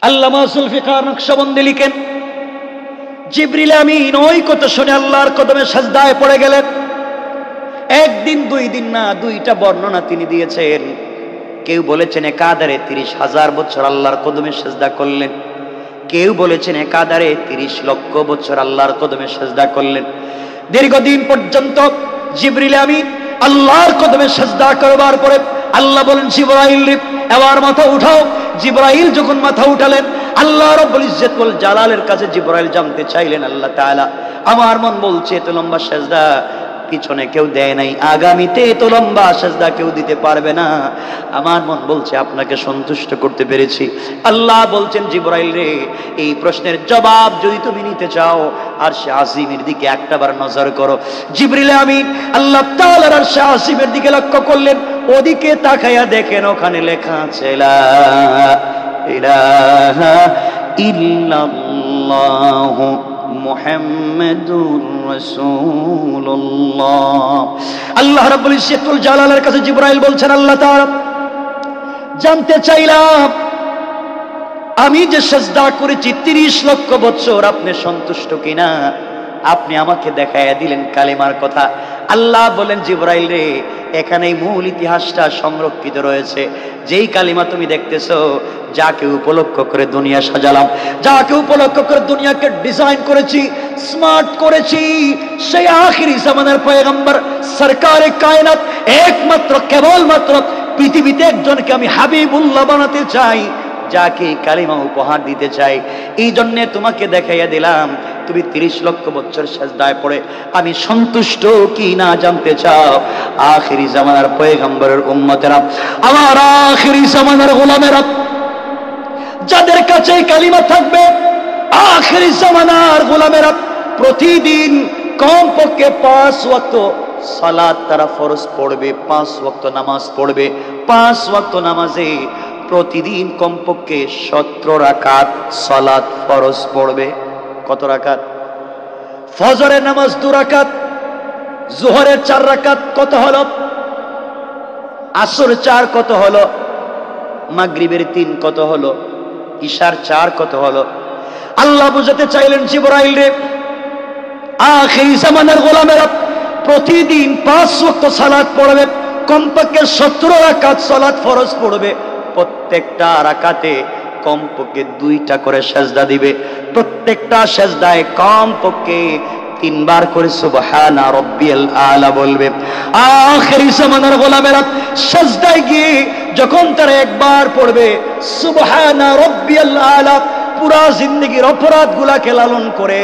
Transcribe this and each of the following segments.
আল্লামা জুলফিকার নকশবন্দি লিখেন, জিবরিল আমিন ওই কথা শুনে আল্লাহর কদমে সাজদায় পড়ে গেলেন। একদিন দুই দিন না, দুইটা বর্ণনা তিনি দিয়েছেন। কেউ বলেছেন একাধারে 30,000 বছর আল্লাহর কদমে সাজদা করলেন, কেউ বলেছেন একাধারে 30 লক্ষ বছর আল্লাহর কদমে সাজদা করলেন। দীর্ঘদিন পর্যন্ত জিবরিল আমিন আল্লাহর কদমে সাজদা করবার পরে আল্লাহ বলেন, জিবরাইল এবার মাথা উঠাও। জিবরাইল যখন মাথা উঠালেন, আল্লাহ রাব্বুল ইজ্জত ওয়াল জালালের কাছে জিবরাইল জানতে চাইলেন, আল্লাহ তাআলা আমার মন বলছে এত লম্বা সাজদা পিছনে কেউ দেয় নাই, আগামীতে এত লম্বা সাজদা কেউ দিতে পারবে না। আমার মন বলছে আপনাকে সন্তুষ্ট করতে পেরেছি। আল্লাহ বলছেন, জিবরাইল রে, এই প্রশ্নের জবাব যদি তুমি নিতে চাও আরশে আজিমের দিকে একটাবার নজর করো। জিবরিল আমিন আল্লাহ তাআলার আরশে আজিমের দিকে লক্ষ্য করলেন, ওদিকে তাকায়া দেখেন ওখানে লেখা আছে লা ইলাহা ইল্লাল্লাহ মুহাম্মাদুর রাসূলুল্লাহ। আল্লাহ রাব্বুল ইজ্জত ওয়াল জালালের কাছে জিবরাইল বলছেন, আল্লাহ তাআলা জানতে চাইলাম আমি যে সাজদা করেছি 30 লক্ষ বছর আপনি সন্তুষ্ট কিনা। আপনি আমাকে দেখাইয়া দিলেন কালিমার কথা। আল্লাহ বলেন, জিবরাইল রে, এখানে মূল ইতিহাসটা সংরক্ষিত রয়েছে। যেই কালিমা তুমি দেখতেছো, যাকে উপলক্ষ করে দুনিয়া সাজালাম, যাকে উপলক্ষ করে দুনিয়াকে ডিজাইন করেছি, স্মার্ট করেছি, সেই আখিরি জামানার পয়গম্বর সরকারে কায়নাত, একমাত্র কেবলমাত্র পৃথিবীতে একজনকে আমি হাবিবুল্লাহ বানাতে চাই, যাকে কালিমা উপহার দিতে চাই। এই জন্য তোমাকে দেখাইয়া দিলাম। তুমি 30 লক্ষ বছর সাজদায় পড়ে আমি সন্তুষ্ট কি না জানতে চাও? আখিরি জামানার পয়গম্বরের উম্মতেরা, আমার আখিরি জামানার গোলামেরা, যাদের কাছে কালিমা থাকবে, আখিরি জামানার গোলামেরা প্রতিদিন কমপক্ষে 5 ওয়াক্ত সালাত তারা ফরজ পড়বে, 5 ওয়াক্ত নামাজ পড়বে। 5 ওয়াক্ত নামাজে প্রতিদিন কমপক্ষে 17 রাকাত সালাত ফরজ পড়বে। কত রাকাত? ফজরের নামাজ 2 রাকাত, যোহরের 4 রাকাত, কত হলো? আসর 4 কত হলো? মাগরিবের 3 কত হলো? ইশার 4 কত হলো? আল্লাহ বুঝাতে চাইলেন, জিবরাইল রে, আখিরি জামানার গোলামেরা প্রতিদিন 5 ওয়াক্ত সালাত পড়বে, কমপক্ষে 17 রাকাত সালাত ফরজ পড়বে। প্রত্যেকটা রাকাতে কমপক্ষে 2টা করে সেজদা দিবে। প্রত্যেকটা সেজদায় কমপক্ষে 3 বার করে সুবহানা রাব্বিয়াল আলা বলবে। আখিরি জামানার গোলামেরা সেজদায় গিয়ে যখন তারা একবার পড়বে সুবহানা রাব্বিয়াল আলা, পুরা জিন্দেগীর অপরাধগুলাকে লালন করে,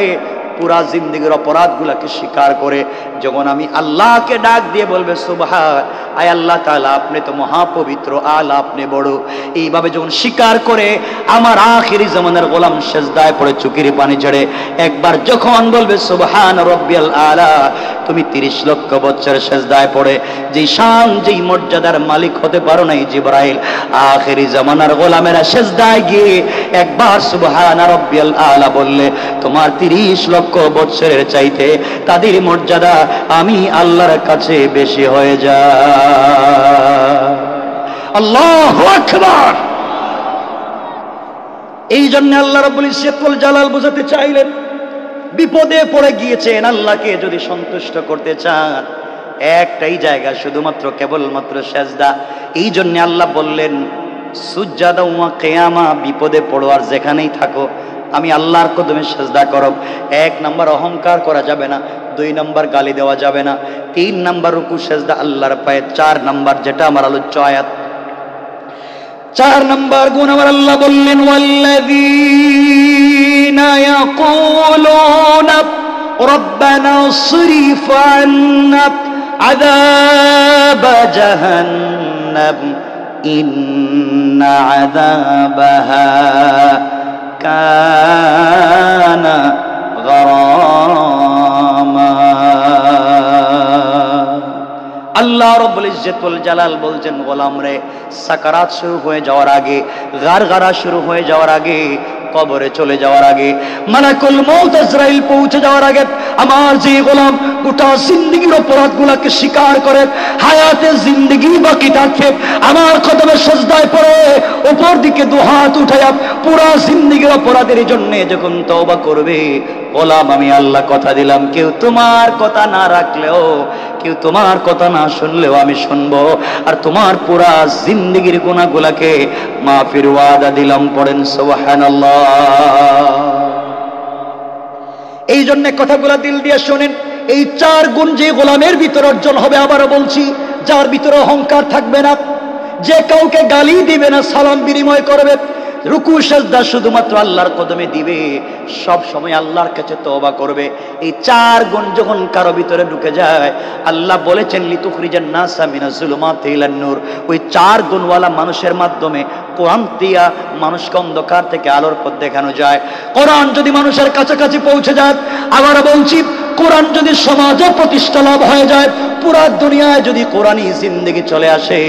পুরা জিন্দেগীর অপরাধগুলাকে স্বীকার করে যখন আমি আল্লাহকে ডাক দিয়ে বলবে সুবহান, আয় আল্লাহ তাআলা আপনি তো মহাপবিত্র, আলা আপনি বড়, এইভাবে যখন স্বীকার করে আমার আখিরি জামানার গোলাম সেজদায় পড়ে চোখের পানি ঝরে একবার যখন বলবে সুবহান রাব্বিয়াল আলা, তুমি 30 লক্ষ বছর সেজদায় পড়ে যেই শান যেই মর্যাদার মালিক হতে পারো নাই জিবরাইল, আখিরি জামানার গোলামেরা সেজদায় গিয়ে একবার সুবহান রাব্বিয়াল আলা বললে তোমার 30 লক্ষ বছরের চাইতে তাদের মর্যাদা আমি আল্লাহর কাছে বেশি হয়ে যায়। আল্লাহু আকবার। এই জন্য আল্লাহ রাব্বুল ইজ্জত ওয়াল জালাল বুঝাতে চাইলেন, বিপদে পড়ে গিয়েছেন, আল্লাহকে যদি সন্তুষ্ট করতে চান একটাই জায়গা, শুধুমাত্র কেবলমাত্র সেজদা। এই জন্য আল্লাহ বললেন সুজদা ওয়া কিয়ামা, বিপদে পড়ো আর যেখানেই থাকো আমি আল্লাহর কদমে সেজদা করো। 1 নাম্বার অহংকার করা যাবে না, 2 নাম্বার গালি দেওয়া যাবে না, 3 নাম্বার রুকু সেজদা আল্লাহর পায়ে, 4 নাম্বার যেটা আমার আলোচ্য আয়াত, 4 নাম্বার গুণ আমার আল্লাহ বললেন ওয়াল্লাযীনা ইয়াকুলুনা রাব্বানা ইসরিফ আন্না আযাব জাহান্নাম ইন্না আযাবাহা কানা গরামা। আল্লাহ রাব্বুল ইজ্জত ওয়াল জালাল বলছেন, গোলাম রে, সাকারাত শুরু হয়ে যাওয়ার আগে, গারগারা শুরু হয়ে যাওয়ার আগে কবরে চলে যাওয়ার আগে, মালাকুল মউত আজরাইল পৌঁছে যাওয়ার আগে আমার যে গোলাম গোটা জিন্দেগির অপরাধগুলোকে স্বীকার করে হায়াতে জিন্দেগি বাকি থাকে আমার কদমে সিজদায় পড়ে উপর দিকে দুহাত উঠায়া পুরা জিন্দেগির অপরাধের জন্য যখন তওবা করবে, গোলাম আমি আল্লাহ কথা দিলাম কেউ তোমার কথা না রাখলেও, কেউ তোমার কথা না শুনলেও আমি শুনবো, আর তোমার পুরা জিন্দেগির গুনাহগুলোকে মাফির ওয়াদা দিলাম। পড়েন সুবহানাল্লাহ। এই জন্য কথাগুলো দিল দিয়ে শোনেন। এই 4 গুণ যে গোলামের ভিতর অর্জন হবে, আবারও বলছি, যার ভিতরে অহংকার থাকবে না, যে কাউকে গালি দিবে না, সালাম বিনিময় করবে, রুকু সাজদা শুধুমাত্র আল্লাহর কদমে দিবে, সব সময় আল্লাহর কাছে তওবা করবে। এই 4 গুণ যখন কারো ভিতরে ঢুকে যায়, আল্লাহ বলেছেন লিতুখরিজান নাসা মিনাজ যুলুমাতি ইলান নূর। ওই 4 গুণওয়ালা মানুষের মাধ্যমে কোরআন দিয়া মানুষকে অন্ধকার থেকে আলোর পথ দেখানো যায়। কোরআন যদি মানুষের কাছাকাছি পৌঁছে যায়, আবার বলছি, কোরআন যদি সমাজে প্রতিষ্ঠা লাভ হয়ে যায়, পুরা দুনিয়ায় যদি কোরআনই জিন্দেগি চলে আসে,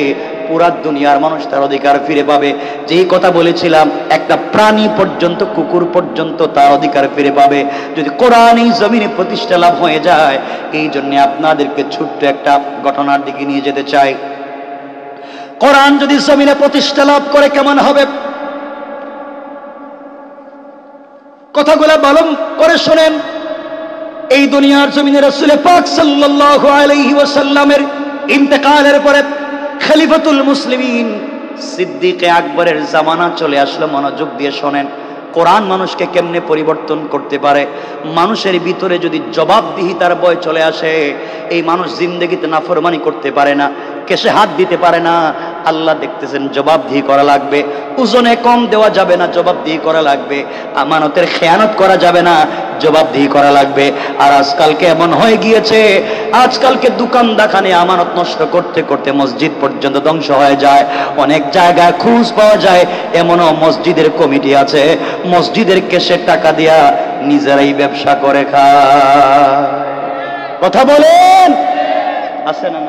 পুরা দুনিয়ার মানুষ তার অধিকার ফিরে পাবে। যেই কথা বলেছিলাম, একটা প্রাণী পর্যন্ত, কুকুর পর্যন্ত তার অধিকার ফিরে পাবে যদি কোরআন এই জমিনে প্রতিষ্ঠা লাভ হয়ে যায়। এই জন্য আপনাদেরকে ছোট্ট একটা ঘটনার দিকে নিয়ে যেতে চাই। কোরআন যদি জমিনে প্রতিষ্ঠা লাভ করে কেমন হবে, কথাগুলো ভালো করে শোনেন। এই দুনিয়ার জমিনে রাসূল পাক সাল্লাল্লাহু আলাইহি ওয়াসাল্লামের ইন্তেকালের পরে খলিফাতুল মুসলিমিন সিদ্দিকে আকবরের জামানা চলে আসলো। মনোযোগ দিয়ে শোনেন, কোরআন মানুষকে কেমনে পরিবর্তন করতে পারে। মানুষের ভিতরে যদি জবাবদিহিতার ভয় চলে আসে, এই মানুষ জিন্দেগিতে নাফরমানি করতে পারে না, কেশে হাত দিতে পারে না। আল্লাহ দেখতেছেন জবাবদিহি করা লাগবে, ওজনে কম দেওয়া যাবে না, জবাবদিহি করা লাগবে। আমানতের খেয়ানত করা যাবে না, জবাবদিহি করা লাগবে। আর আজকালকে এমন হয়ে গিয়েছে, আজকালকে দোকান দাখানে আমানত নষ্ট করতে করতে মসজিদ পর্যন্ত ধ্বংস হয়ে যায়। অনেক জায়গায় খোঁজ পাওয়া যায় এমনও মসজিদের কমিটি আছে, মসজিদের কেশে টাকা দিয়া নিজেরাই ব্যবসা করে খায়। কথা বলেন, আছে না?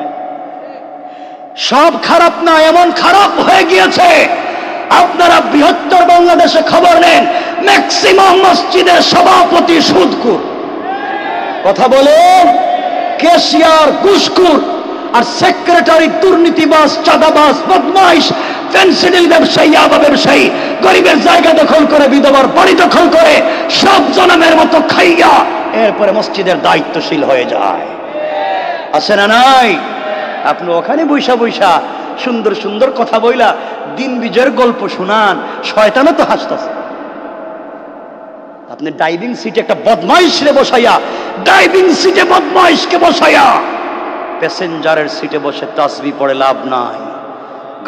সব খারাপ না, এমন খারাপ হয়ে গিয়েছে। আপনারা বৃহত্তর বাংলাদেশে খবর নেন, ম্যাক্সিমাম মসজিদের সভাপতি সুদখোর। কথা বলেন, ক্যাশিয়ার ঘুষখোর, আর সেক্রেটারি দুর্নীতিবাজ, চাঁদাবাজ, বদমাইশ, ফেন্সিডিল ব্যবসায়ী, ইয়াবা ব্যবসায়ী, গরিবের জায়গা দখল করে, বিধবার বাড়ি দখল করে, সব জনমের মতো খাইয়া এরপরে মসজিদের দায়িত্বশীল হয়ে যায়। আছে না নাই? আপনি ওখানে বৈশা বৈশা সুন্দর সুন্দর কথা বইলা দিন বিজয়ের গল্প শুনান, শয়তানও তো হাসতেছে। আপনি ড্রাইভিং সিটে একটা বদমাইশরে বসাইয়া, ড্রাইভিং সিটে বদমাইশকে বসাইয়া প্যাসেঞ্জারের সিটে বসে তাসবিহ পড়ে লাভ নাই।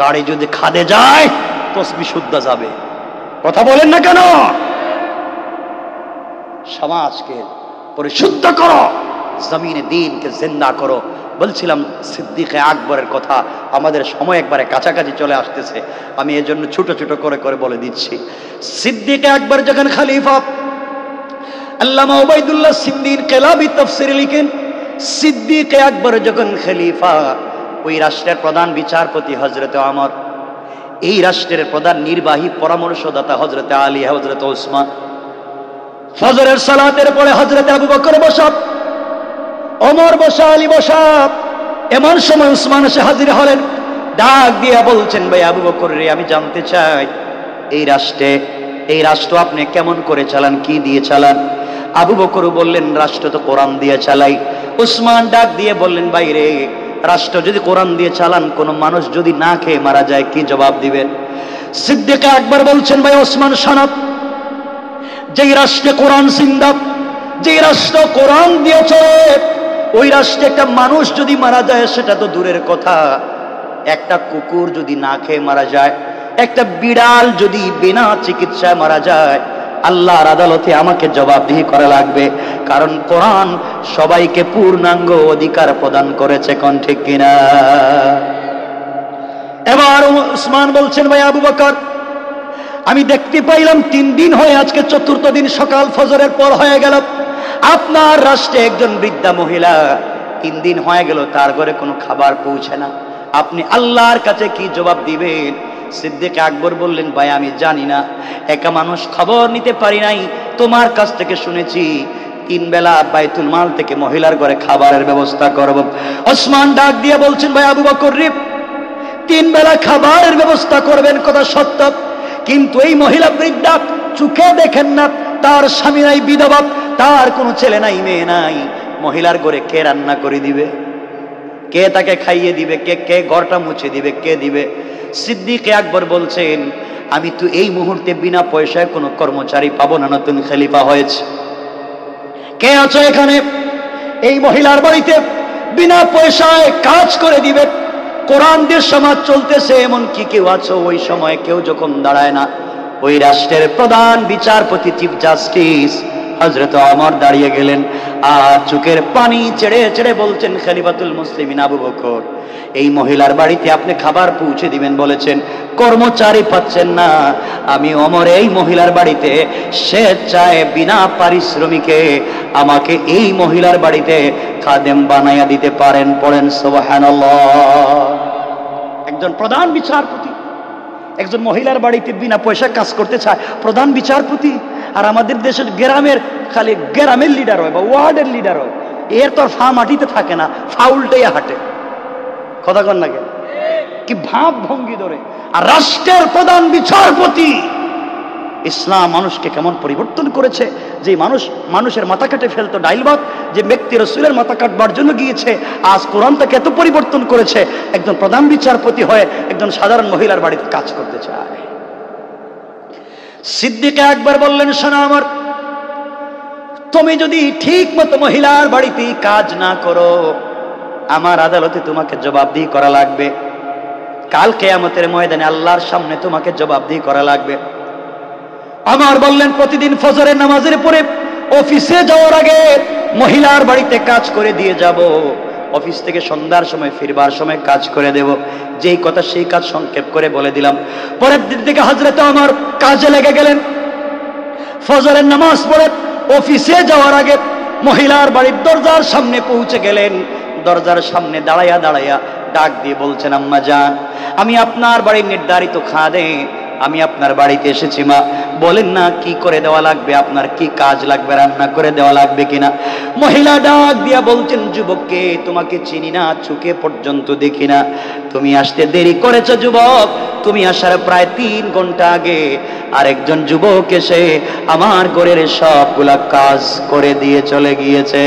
গাড়ি যদি খাদে যায়, তাসবিহ শুদ্ধ যাবে। কথা বলেন না কেন? সমাজকে পরিশুদ্ধ করো, জমিনে দ্বীনকে জিন্দা করো। বলছিলাম সিদ্দিকে আকবরের কথা, আমাদের সময় একবারে কাছাকাছি চলে আসতেছে, আমি এজন্য ছোট ছোট করে করে বলে দিচ্ছি। সিদ্দিকে আকবর যখন খলিফা, আল্লামা উবাইদুল্লাহ সিন্দির কেলাবি তাফসীরে লিখেন, সিদ্দিকে আকবর যখন খলিফা, ওই রাষ্ট্রের প্রধান বিচারপতি হযরতে ওমর, এই রাষ্ট্রের প্রধান নির্বাহী পরামর্শদাতা হযরতে আলী, হযরতে ওসমান, ফজরের সালাতের পরে হযরতে আবু বকর বসা, ওমর বসা, আলী বসা। এমন সময় উসমান এসে হাজির হলেন, ডাক দিয়ে বলছেন, ভাই আবু বকর রে, আমি জানতে চাই এই রাষ্ট্র আপনি কেমন করে চালান, কি দিয়ে চালান? আবু বকর বললেন, রাষ্ট্র তো কোরআন দিয়ে চালাই। উসমান ডাক দিয়ে বললেন, ভাই রে, রাষ্ট্র যদি কোরআন দিয়ে চালান, কোন মানুষ যদি না খেয়ে মারা যায়, কি জবাব দিবেন? সিদ্দিক আকবর বলছেন, ভাই ওসমান শোনাব, যেই রাষ্ট্রে কোরআন জিন্দা, যেই রাষ্ট্র কোরআন দিয়ে চলে, ওই রাষ্ট্রে একটা মানুষ যদি মারা যায় সেটা তো দূরের কথা, একটা কুকুর যদি না খেয়ে মারা যায়, একটা বিড়াল যদি বিনা চিকিৎসায় মারা যায়, আল্লাহর আদালতে আমাকে জবাবদিহি করা লাগবে। কারণ কোরআন সবাইকে পূর্ণাঙ্গ অধিকার প্রদান করেছে। কোন ঠিক কিনা? এবার উসমান বলছেন, ভাই আবু বকর, আমি দেখতে পাইলাম 3 দিন হয়ে, আজকে 4র্থ দিন, সকাল ফজরের পর হয়ে গেল, আপনার রাষ্ট্রে একজন বৃদ্ধা মহিলা 3 দিন হয়ে গেল, তার ঘরে কোনো খাবার পৌঁছে না। আপনি আল্লাহর কাছে কি জবাব দিবেন? সিদ্দিক আকবর বললেন, ভাই আমি জানি না, একা মানুষ খবর নিতে পারি নাই, তোমার কাছ থেকে শুনেছি 3 বেলা বাইতুল মাল থেকে মহিলার ঘরে খাবারের ব্যবস্থা করব। ওসমান ডাক দিয়ে বলছেন, ভাই আবু বকর রে, 3 বেলা খাবারের ব্যবস্থা করবেন কথা সত্য, কিন্তু এই মহিলা বৃদ্ধা, চোখে দেখেন না তার স্বামী নাই, বিধবা, তার কোনো ছেলে নাই, মেয়ে নাই, মহিলার ঘরে কে রান্না করে দিবে, কে তাকে খাইয়ে দিবে, কে ঘরটা মুছে দিবে, কে দিবে? সিদ্দিক আকবর বলছেন, আমি তো এই মুহূর্তে বিনা পয়সায় কোনো কর্মচারী পাবো না, নতুন খলিফা হয়েছে, কে আছো এখানে এই মহিলার বাড়িতে বিনা পয়সায় কাজ করে দিবে? কোরআন দিয়ে সমাজ চলতেছে, এমন কি কেউ আছো? ওই সময় কেউ যখন দাঁড়ায় না, ওই রাষ্ট্রের প্রধান বিচারপতি, চিফ জাস্টিস হযরত ওমর দাঁড়িয়ে গেলেন, আর চোখের পানি ছেড়ে ছেড়ে বলছেন, খলিফাতুল মুসলিমিন আবু বকর, এই মহিলার বাড়িতে আপনি খাবার পৌঁছে দিবেন বলেছেন, কর্মচারী পাচ্ছেন না, আমি ওমর এই মহিলার বাড়িতে স্বেচ্ছায় বিনা পারিশ্রমিকে আমাকে এই মহিলার বাড়িতে খাদেম বানাইয়া দিতে পারেন। পড়েন সুবহানাল্লাহ। একজন প্রধান বিচারপতি একজন মহিলার বাড়িতে বিনা পয়সা কাজ করতে চায়, প্রধান বিচারপতি। আর আমাদের দেশের গ্রামের খালি গ্রামের লিডার হয় বা ওয়ার্ডের লিডার হয়, এর তো ফা মাটিতে থাকে না, ফাউলটাই হাঁটে। কথা কন না, কি ভাব ভঙ্গি ধরে। আর রাষ্ট্রের প্রধান বিচারপতি। ইসলাম মানুষকে কেমন পরিবর্তন করেছে, যে মানুষের মাথা কেটে ফেলতো ডাইল ভাত, যে ব্যক্তি রাসূলের মাথা কাটবার জন্য গিয়েছে, আজ কোরআন তাকে এত পরিবর্তন করেছে, একজন প্রধান বিচারপতি হয়ে একজন সাধারণ মহিলার বাড়িতে কাজ করতে চায়। সিদ্দিক আকবর বললেন, শোনো আমার, তুমি যদি ঠিক মতো মহিলার বাড়িতে কাজ না করো, আমার আদালতে তোমাকে জবাবদিহি করা লাগবে, কাল কিয়ামতের ময়দানে আল্লাহর সামনে তোমাকে জবাবদিহি করা লাগবে। আমার বললেন, প্রতিদিন ফজরের নামাজের পরে অফিসে যাওয়ার আগে মহিলার বাড়িতে কাজ করে দিয়ে যাব, অফিস থেকে সন্ধ্যার সময় ফিরবার সময় কাজ করে দেব। যেই কথা সেই কাজ সংক্ষেপ করে বলে দিলাম। পরের দিন থেকে হযরত ওমর কাজে লেগে গেলেন। ফজরের নামাজ পড়ে অফিসে যাওয়ার আগে মহিলার বাড়ির দরজার সামনে পৌঁছে গেলেন। দরজার সামনে দাঁড়াইয়া দাঁড়াইয়া ডাক দিয়ে বলছেন, আম্মা জান, আমি আপনার বাড়ির নির্ধারিত খাদেম, আমি আপনার বাড়িতে এসেছি মা, বলেন না কি করে দেওয়া লাগবে, আপনার কি কাজ লাগবে, রান্না করে দেওয়া লাগবে কিনা। মহিলা ডাক দিয়া বলছেন, যুবককে তোমাকে চিনি না, চোখে পর্যন্ত দেখি না, তুমি আসতে দেরি করেছো যুবক, তুমি আসার প্রায় 3 ঘন্টা আগে আরেকজন যুবক এসে আমার ঘরের সবগুলা কাজ করে দিয়ে চলে গিয়েছে।